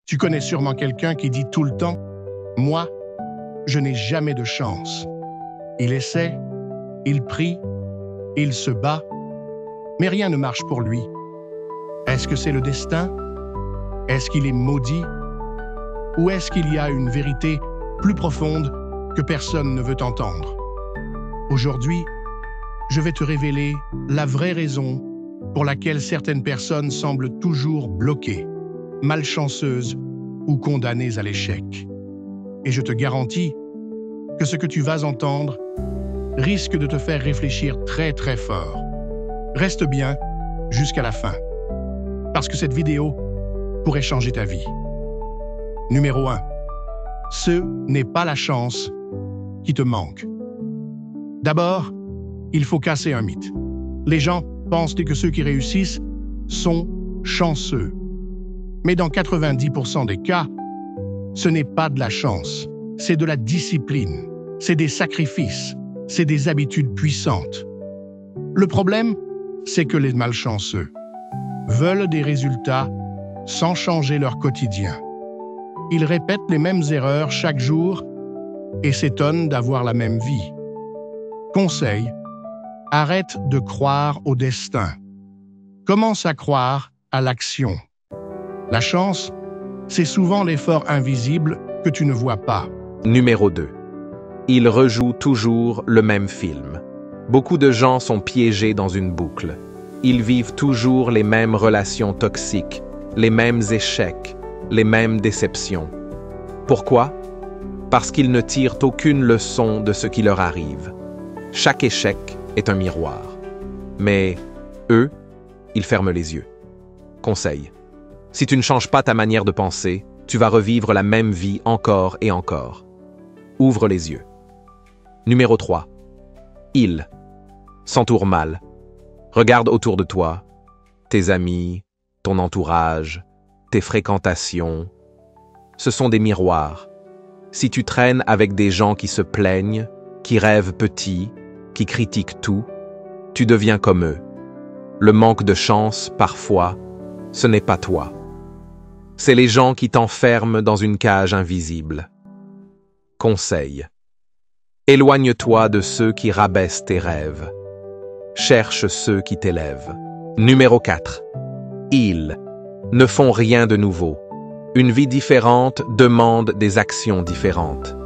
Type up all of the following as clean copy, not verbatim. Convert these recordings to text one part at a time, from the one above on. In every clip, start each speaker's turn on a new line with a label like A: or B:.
A: Tu connais sûrement quelqu'un qui dit tout le temps « Moi, je n'ai jamais de chance ». Il essaie, il prie, il se bat, mais rien ne marche pour lui. Est-ce que c'est le destin? Est-ce qu'il est maudit? Ou est-ce qu'il y a une vérité plus profonde que personne ne veut entendre? Aujourd'hui, je vais te révéler la vraie raison pour laquelle certaines personnes semblent toujours bloquées, malchanceuses ou condamnées à l'échec. Et je te garantis que ce que tu vas entendre risque de te faire réfléchir très très fort. Reste bien jusqu'à la fin, parce que cette vidéo pourrait changer ta vie. Numéro 1. Ce n'est pas la chance qui te manque. D'abord, il faut casser un mythe. Les gens pensent que ceux qui réussissent sont chanceux. Mais dans 90% des cas, ce n'est pas de la chance, c'est de la discipline, c'est des sacrifices, c'est des habitudes puissantes. Le problème, c'est que les malchanceux veulent des résultats sans changer leur quotidien. Ils répètent les mêmes erreurs chaque jour et s'étonnent d'avoir la même vie. Conseil, arrête de croire au destin. Commence à croire à l'action. La chance, c'est souvent l'effort invisible que tu ne vois pas.
B: Numéro 2. Il rejoue toujours le même film. Beaucoup de gens sont piégés dans une boucle. Ils vivent toujours les mêmes relations toxiques, les mêmes échecs, les mêmes déceptions. Pourquoi? Parce qu'ils ne tirent aucune leçon de ce qui leur arrive. Chaque échec est un miroir. Mais eux, ils ferment les yeux. Conseil. Si tu ne changes pas ta manière de penser, tu vas revivre la même vie encore et encore. Ouvre les yeux. Numéro 3. Ils s'entourent mal. Regarde autour de toi, tes amis, ton entourage, tes fréquentations. Ce sont des miroirs. Si tu traînes avec des gens qui se plaignent, qui rêvent petit, qui critiquent tout, tu deviens comme eux. Le manque de chance, parfois, ce n'est pas toi. C'est les gens qui t'enferment dans une cage invisible. Conseil. Éloigne-toi de ceux qui rabaissent tes rêves. Cherche ceux qui t'élèvent. Numéro 4. Ils ne font rien de nouveau. Une vie différente demande des actions différentes.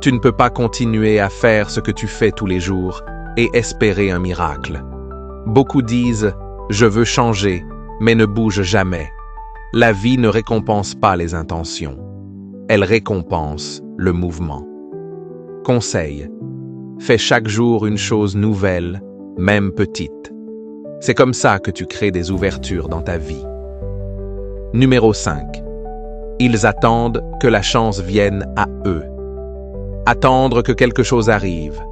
B: Tu ne peux pas continuer à faire ce que tu fais tous les jours et espérer un miracle. Beaucoup disent « je veux changer », mais ne bougent jamais. La vie ne récompense pas les intentions. Elle récompense le mouvement. Conseil. Fais chaque jour une chose nouvelle, même petite. C'est comme ça que tu crées des ouvertures dans ta vie. Numéro 5. Ils attendent que la chance vienne à eux. Attendre que quelque chose arrive.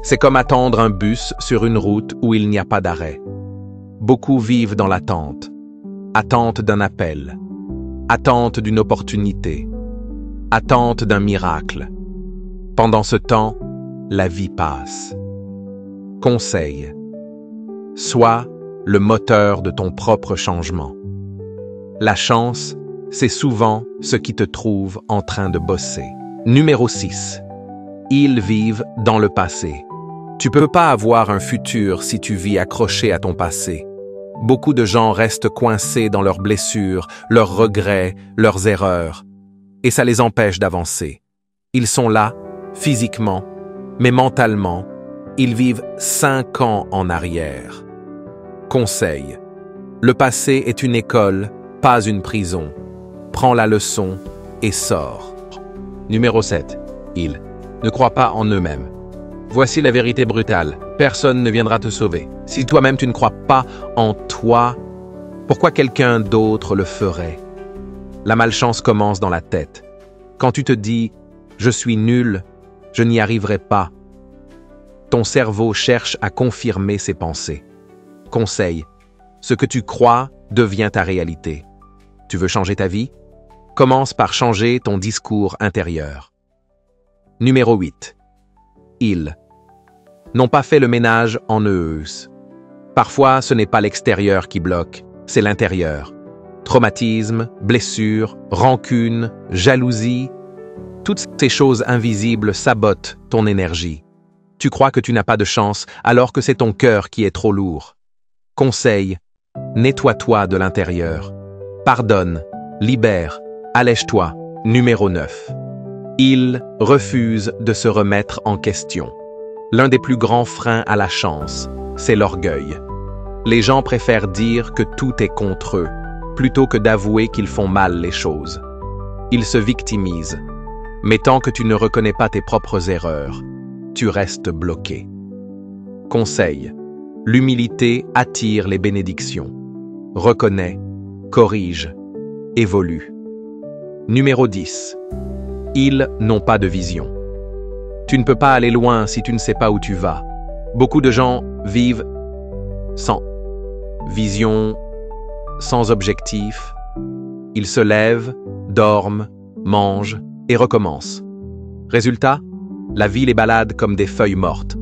B: C'est comme attendre un bus sur une route où il n'y a pas d'arrêt. Beaucoup vivent dans l'attente. Attente d'un appel. Attente d'une opportunité. Attente d'un miracle. Pendant ce temps, la vie passe. Conseil. Sois le moteur de ton propre changement. La chance, c'est souvent ce qui te trouve en train de bosser. Numéro 6. Ils vivent dans le passé. Tu peux pas avoir un futur si tu vis accroché à ton passé. Beaucoup de gens restent coincés dans leurs blessures, leurs regrets, leurs erreurs. Et ça les empêche d'avancer. Ils sont là, physiquement, mais mentalement, ils vivent 5 ans en arrière. Conseil. Le passé est une école, pas une prison. Prends la leçon et sors. Numéro 7. Ils ne croient pas en eux-mêmes. Voici la vérité brutale. Personne ne viendra te sauver. Si toi-même tu ne crois pas en toi, pourquoi quelqu'un d'autre le ferait? La malchance commence dans la tête. Quand tu te dis « je suis nul, je n'y arriverai pas », ton cerveau cherche à confirmer ses pensées. Conseil. Ce que tu crois devient ta réalité. Tu veux changer ta vie? Commence par changer ton discours intérieur. Numéro 8. Ils n'ont pas fait le ménage en eux. Parfois, ce n'est pas l'extérieur qui bloque, c'est l'intérieur. Traumatisme, blessure, rancune, jalousie, toutes ces choses invisibles sabotent ton énergie. Tu crois que tu n'as pas de chance alors que c'est ton cœur qui est trop lourd. Conseil, nettoie-toi de l'intérieur. Pardonne, libère, allège-toi. Numéro 9. Il refuse de se remettre en question. L'un des plus grands freins à la chance, c'est l'orgueil. Les gens préfèrent dire que tout est contre eux, plutôt que d'avouer qu'ils font mal les choses. Ils se victimisent. Mais tant que tu ne reconnais pas tes propres erreurs, tu restes bloqué. Conseil, l'humilité attire les bénédictions. Reconnais, corrige, évolue. Numéro 10. Ils n'ont pas de vision. Tu ne peux pas aller loin si tu ne sais pas où tu vas. Beaucoup de gens vivent sans vision, sans objectif. Ils se lèvent, dorment, mangent et recommencent. Résultat, la vie les balade comme des feuilles mortes.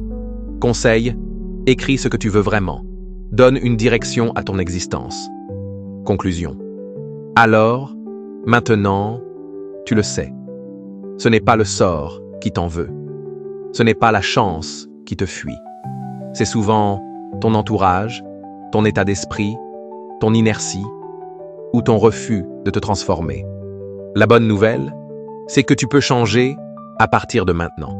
B: Conseil, écris ce que tu veux vraiment. Donne une direction à ton existence. Conclusion. Alors, maintenant, tu le sais. Ce n'est pas le sort qui t'en veut. Ce n'est pas la chance qui te fuit. C'est souvent ton entourage, ton état d'esprit, ton inertie ou ton refus de te transformer. La bonne nouvelle, c'est que tu peux changer à partir de maintenant.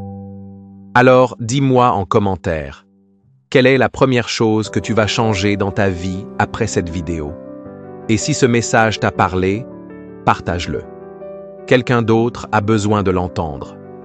B: Alors, dis-moi en commentaire, quelle est la première chose que tu vas changer dans ta vie après cette vidéo? Et si ce message t'a parlé, partage-le. Quelqu'un d'autre a besoin de l'entendre.